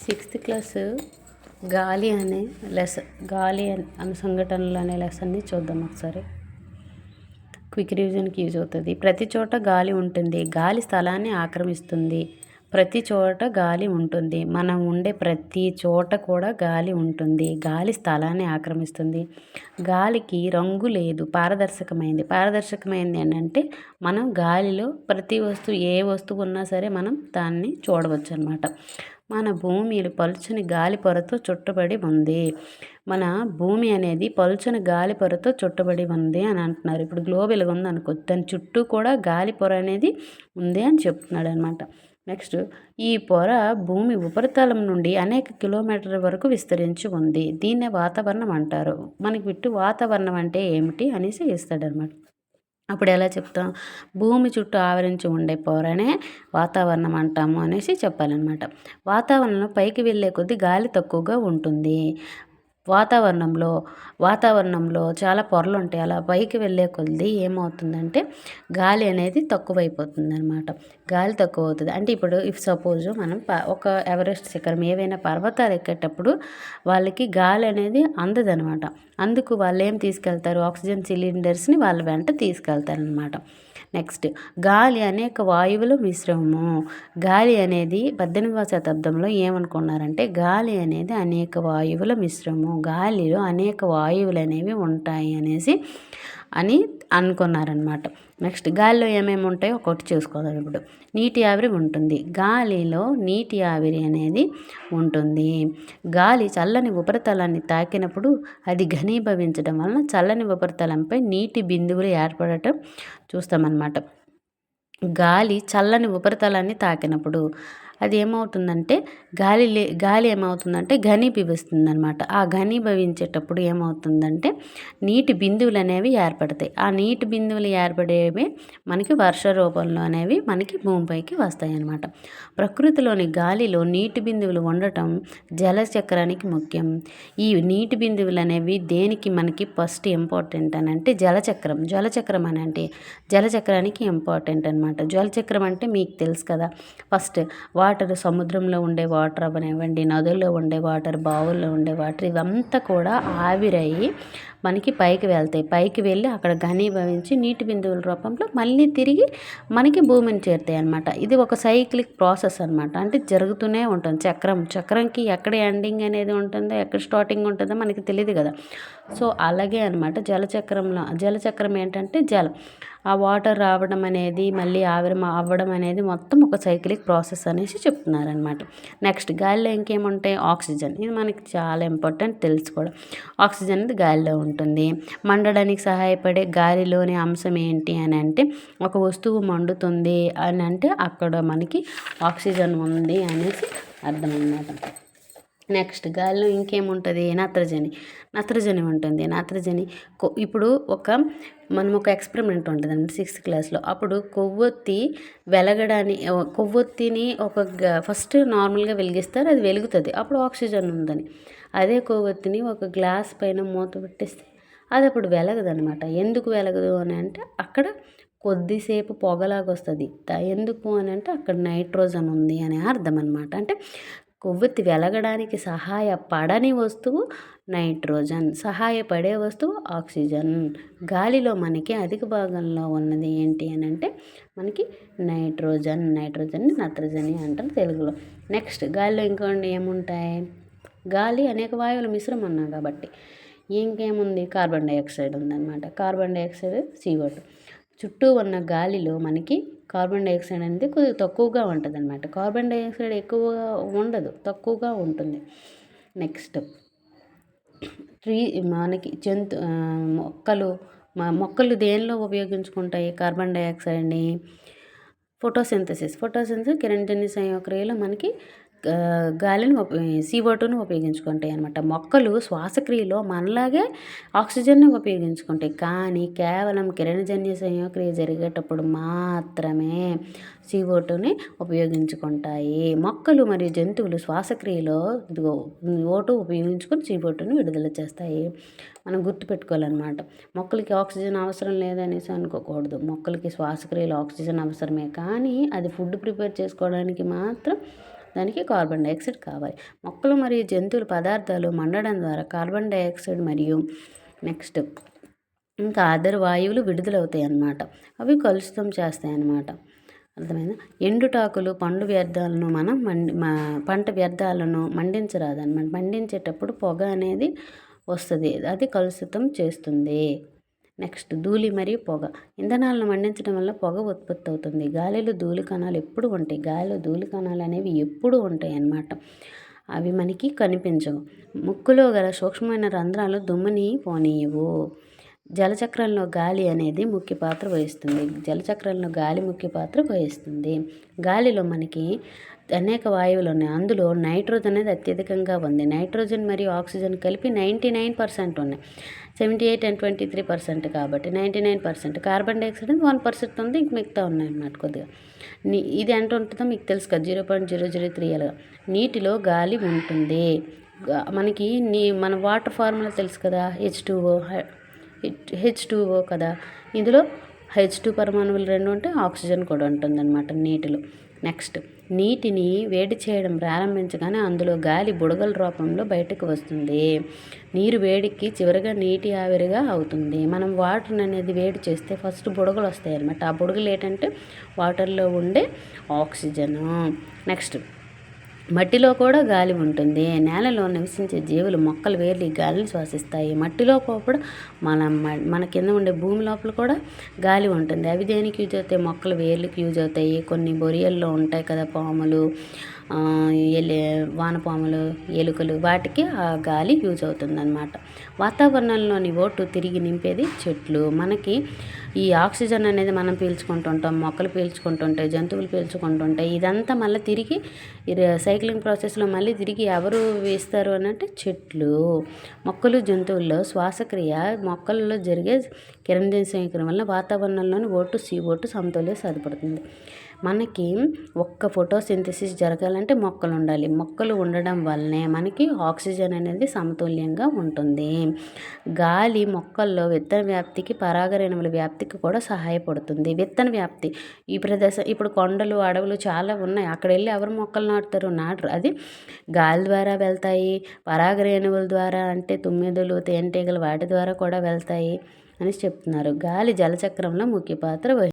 Sixth class గాలి అనే గాలి అనే సంఘటనలు అనే లెసన్ని చూద్దాం ఒకసారి. క్విక్ రివిజన్కి యూజ్ అవుతుంది. ప్రతి చోట గాలి ఉంటుంది. గాలి స్థలాన్ని ఆక్రమిస్తుంది. ప్రతి చోట గాలి ఉంటుంది. మనం ఉండే ప్రతి చోట కూడా గాలి ఉంటుంది. గాలి స్థలాన్ని ఆక్రమిస్తుంది. గాలికి రంగు లేదు, పారదర్శకమైంది ఏంటంటే మనం గాలిలో ప్రతి వస్తువు, ఏ వస్తువు ఉన్నా సరే మనం దాన్ని చూడవచ్చు అన్నమాట. మన భూమి పలుచని గాలి పొరతో చుట్టబడి ఉంది. మన భూమి అనేది పలుచని గాలి పొరతో చుట్టబడి ఉంది అని అంటున్నారు. ఇప్పుడు గ్లోబ్ ఇలా ఉందనుకో, దాని చుట్టూ కూడా గాలి పొర అనేది ఉంది అని చెప్తున్నాడు అనమాట. నెక్స్ట్, ఈ పొర భూమి ఉపరితలం నుండి అనేక కిలోమీటర్ల వరకు విస్తరించి ఉంది. దీన్నే వాతావరణం అంటారు. మనకి విట్టు వాతావరణం అంటే ఏమిటి అనేసి ఇస్తాడనమాట. అప్పుడు ఎలా చెప్తాం? భూమి చుట్టూ ఆవరించి ఉండే పొరనే వాతావరణం అంటాము అనేసి చెప్పాలన్నమాట. వాతావరణంలో పైకి వెళ్ళే కొద్దీ గాలి తక్కువగా ఉంటుంది. వాతావరణంలో చాలా పొరలు ఉంటాయి. అలా పైకి వెళ్ళే కొద్దీ ఏమవుతుందంటే గాలి అనేది తక్కువైపోతుంది అనమాట. గాలి తక్కువ అవుతుంది అంటే ఇప్పుడు సపోజ్ మనం ఒక ఎవరెస్ట్ శిఖరం, ఏవైనా పర్వతాలు ఎక్కేటప్పుడు వాళ్ళకి గాలి అనేది అందదనమాట. అందుకు వాళ్ళు ఏం తీసుకెళ్తారు? ఆక్సిజన్ సిలిండర్స్ని వాళ్ళ వెంట తీసుకెళ్తారనమాట. నెక్స్ట్, గాలి అనేక వాయువుల మిశ్రమము. గాలి అనేది 18వ శతాబ్దంలో ఏమనుకున్నారంటే గాలి అనేది అనేక వాయువుల మిశ్రమము, గాలిలో అనేక వాయువులు అనేవి ఉంటాయి అని అనుకున్నారనమాట. నెక్స్ట్, గాలిలో ఏమేమి ఉంటాయో ఒకటి చూసుకోవాలి. ఇప్పుడు నీటి ఆవిరి ఉంటుంది. గాలిలో నీటి ఆవిరి అనేది ఉంటుంది. గాలి చల్లని ఉపరితలాన్ని తాకినప్పుడు అది ఘనీభవించడం వలన చల్లని ఉపరితలంపై నీటి బిందువులు ఏర్పడటం చూస్తామన్నమాట. గాలి చల్లని ఉపరితలాన్ని తాకినప్పుడు అది ఏమవుతుందంటే గాలి ఏమవుతుందంటే ఘనీభవిస్తుంది అనమాట. ఆ ఘనీభవించేటప్పుడు ఏమవుతుందంటే నీటి బిందువులు అనేవి ఏర్పడతాయి. ఆ నీటి బిందువులు ఏర్పడేవి మనకి వర్ష రూపంలో అనేవి మనకి భూమిపైకి వస్తాయి అన్నమాట. ప్రకృతిలోని గాలిలో నీటి బిందువులు ఉండటం జలచక్రానికి ముఖ్యం. ఈ నీటి బిందువులు అనేవి దేనికి మనకి ఫస్ట్ ఇంపార్టెంట్ అని అంటే జలచక్రం అని అంటే జలచక్రానికి ఇంపార్టెంట్ అనమాట. జలచక్రం అంటే మీకు తెలుసు కదా, ఫస్ట్ వాటర్, సముద్రంలో ఉండే వాటర్ అవనివ్వండి, నదుల్లో ఉండే వాటర్, బావుల్లో ఉండే వాటర్, ఇవంతా కూడా ఆవిరయ్యి మనకి పైకి వెళ్తాయి. పైకి వెళ్ళి అక్కడ ఘనీభవించి నీటి బిందువుల రూపంలో మళ్ళీ తిరిగి మనకి భూమిని చేరుతాయి అన్నమాట. ఇది ఒక సైక్లిక్ ప్రాసెస్ అనమాట. అంటే జరుగుతూనే ఉంటుంది. చక్రంకి ఎక్కడ ఎండింగ్ అనేది ఉంటుందో, ఎక్కడ స్టార్టింగ్ ఉంటుందో మనకి తెలియదు కదా. సో అలాగే అనమాట జలచక్రం ఏంటంటే ఆ వాటర్ రావడం అనేది మళ్ళీ ఆవిరి అవ్వడం అనేది మొత్తం ఒక సైక్లిక్ ప్రాసెస్ అనేసి చెప్తున్నారనమాట. నెక్స్ట్, గాలిలో ఇంకేముంటాయి? ఆక్సిజన్. ఇది మనకి చాలా ఇంపార్టెంట్ తెలుసుకోవడం. ఆక్సిజన్ అనేది గాలిలో ఉంటుంది. మండడానికి సహాయపడే గాలిలోని అంశం ఏంటి అని అంటే ఒక వస్తువు మండుతుంది అని అంటే అక్కడ మనకి ఆక్సిజన్ ఉంది అనేసి అర్థం అన్నమాట. నెక్స్ట్, గాలిలో ఇంకేముంటుంది? నత్రజని ఉంటుంది. ఇప్పుడు మనం ఒక ఎక్స్పెరిమెంట్ ఉంటుందండి 6th క్లాస్లో. అప్పుడు కొవ్వొత్తిని ఫస్ట్ నార్మల్గా వెలిగిస్తారు, అది వెలుగుతుంది, అప్పుడు ఆక్సిజన్ ఉందని. అదే కొవ్వొత్తిని ఒక గ్లాస్ పైన మూత పెట్టేస్తే అది అప్పుడు వెలగదనమాట. ఎందుకు వెలగదు అని అంటే అక్కడ కొద్దిసేపు పొగలాగా వస్తుంది. ఎందుకు అని అంటే అక్కడ నైట్రోజన్ ఉంది అనే అర్థం అనమాట. అంటే కొవ్వొత్తి వెలగడానికి సహాయపడని వస్తువు నైట్రోజన్, సహాయపడే వస్తువు ఆక్సిజన్. గాలిలో మనకి అధిక భాగంలో ఉన్నది ఏంటి అని అంటే మనకి నైట్రోజన్ని నత్రజని అంటారు తెలుగులో. నెక్స్ట్, గాలిలో ఇంకోటి ఏముంటాయి? గాలి అనేక వాయువుల మిశ్రమం అన్నాం కాబట్టి ఇంకేముంది? కార్బన్ డైఆక్సైడ్ ఉందన్నమాట. Carbon dioxide, CO2. చుట్టూ ఉన్న గాలిలో మనకి కార్బన్ డైఆక్సైడ్ అనేది కొద్దిగా తక్కువగా ఉంటుంది అనమాట. కార్బన్ డైఆక్సైడ్ ఎక్కువగా ఉండదు, తక్కువగా ఉంటుంది. నెక్స్ట్, మనకి మొక్కలు దేనిలో ఉపయోగించుకుంటాయి కార్బన్ డైఆక్సైడ్ని? ఫోటోసింథసిస్, కిరణజన్య సంయోగక్రియలో మనకి గాలిని CO2ని ఉపయోగించుకుంటాయి అనమాట. మొక్కలు శ్వాసక్రియలో మనలాగే ఆక్సిజన్ని ఉపయోగించుకుంటాయి, కానీ కేవలం కిరణజన్య సంయోగక్రియ జరిగేటప్పుడు మాత్రమే CO2ని ఉపయోగించుకుంటాయి. మొక్కలు మరియు జంతువులు శ్వాసక్రియలో O2 ఉపయోగించుకొని CO2ని విడుదల చేస్తాయి. మనం గుర్తుపెట్టుకోవాలన్నమాట. మొక్కలకి ఆక్సిజన్ అవసరం లేదనేసి అనుకోకూడదు. మొక్కలకి శ్వాసక్రియలో ఆక్సిజన్ అవసరమే, కానీ అది ఫుడ్ ప్రిపేర్ చేసుకోవడానికి మాత్రం దానికి కార్బన్ డైఆక్సైడ్ కావాలి. మొక్కలు మరియు జంతువుల పదార్థాలు మండడం ద్వారా కార్బన్ డైఆక్సైడ్ మరియు నెక్స్ట్ ఇంకా అదర్ వాయువులు విడుదలవుతాయి అన్నమాట. అవి కలుషితం చేస్తాయి అన్నమాట. అర్థమైందా? ఎండుటాకులు పండు వ్యర్థాలను మనం పంట వ్యర్థాలను మండించరాదన్నమాట. మండించేటప్పుడు పొగ అనేది వస్తుంది, అది కలుషితం చేస్తుంది. నెక్స్ట్ ధూళి మరియు పొగ. ఇంధనాలను మండించడం వల్ల పొగ ఉత్పత్తి అవుతుంది. గాలిలో ధూళి కణాలు ఎప్పుడు ఉంటాయి, గాలిలో ధూళి కణాలు అనేవి ఎప్పుడు ఉంటాయి అన్నమాట. అవి మనకి కనిపించవు. ముక్కులో గల సూక్ష్మమైన రంధ్రాలు దుమ్ముని పోనీయవు. జలచక్రంలో గాలి అనేది ముఖ్య పాత్ర వహిస్తుంది. జలచక్రంలో గాలి ముఖ్య పాత్ర వహిస్తుంది. గాలిలో మనకి అనేక వాయువులు ఉన్నాయి. అందులో నైట్రోజన్ అనేది అత్యధికంగా ఉంది. నైట్రోజన్ మరియు ఆక్సిజన్ కలిపి 99% ఉన్నాయి. 78 and 23% కాబట్టి 99%. కార్బన్ డైఆక్సైడ్ అనేది 1% ఉంది, ఇంక మిగతా ఉన్నాయి అన్నమాట కొద్దిగా. ఇది ఎంత ఉంటుందో మీకు తెలుసు కదా, 0.003 అలాగా. నీటిలో గాలి ఉంటుంది. మనకి మన వాటర్ ఫార్ములా తెలుసు కదా, H2O కదా. ఇందులో H2 పరమాణువులు 2 ఉంటే ఆక్సిజన్ కూడా ఉంటుందన్నమాట నీటిలో. నెక్స్ట్ నీటిని వేడి చేయడం ప్రారంభించగానే అందులో గాలి బుడగల రూపంలో బయటకు వస్తుంది. నీరు వేడికి చివరిగా నీటి ఆవిరిగా అవుతుంది. మనం వాటర్ అనేది వేడి చేస్తే ఫస్ట్ బుడగలు వస్తాయి అన్నమాట. ఆ బుడగలు ఏంటంటే వాటర్లో ఉండే ఆక్సిజను. నెక్స్ట్ మట్టిలో కూడా గాలి ఉంటుంది. నేలలో నివసించే జీవులు మొక్కలు వేర్లు ఈ గాలిని శ్వాసిస్తాయి. మట్టిలో కూడా మన కింద ఉండే భూమి లోపల కూడా గాలి ఉంటుంది. అవి దేనికి యూజ్ అవుతాయి? మొక్కలు వేర్లకు యూజ్ అవుతాయి. కొన్ని బొరియల్లో ఉంటాయి కదా పాములు, వానపాములు, ఎలుకలు, వాటికి ఆ గాలి యూజ్ అవుతుందన్నమాట. వాతావరణంలోని ఓటు తిరిగి నింపేది చెట్లు. మనకి ఈ ఆక్సిజన్ అనేది మనం పీల్చుకుంటుంటాం, మొక్కలు పీల్చుకుంటుంటాయి, జంతువులు పీల్చుకుంటుంటాయి. ఇదంతా మళ్ళీ తిరిగి సైక్లింగ్ ప్రాసెస్లో మళ్ళీ తిరిగి ఎవరు వేస్తారు అని అంటే చెట్లు. మొక్కలు జంతువుల్లో శ్వాసక్రియ మొక్కలలో జరిగే కిరణజన్య సేకరణ వల్ల వాతావరణంలోని CO2 సమతుల్య సాధ్యపడుతుంది. మనకి ఒక్క ఫోటోసింథసిస్ జరగాలంటే మొక్కలు ఉండాలి. మొక్కలు ఉండడం వల్లనే మనకి ఆక్సిజన్ అనేది సమతుల్యంగా ఉంటుంది. గాలి మొక్కల్లో విత్తన వ్యాప్తికి, పరాగరేణువుల వ్యాప్తికి కూడా సహాయపడుతుంది. విత్తన వ్యాప్తి ఈ ప్రదేశం ఇప్పుడు కొండలు, అడవులు చాలా ఉన్నాయి. అక్కడ వెళ్ళి ఎవరు మొక్కలు నాటుతారు? నాటరు. అది గాలి ద్వారా వెళ్తాయి. పరాగరేణువుల ద్వారా అంటే తుమ్మెదలు, తేనెటీగలు వాటి ద్వారా కూడా వెళ్తాయి అని చెప్తున్నారు. గాలి జలచక్రంలో ముఖ్య పాత్ర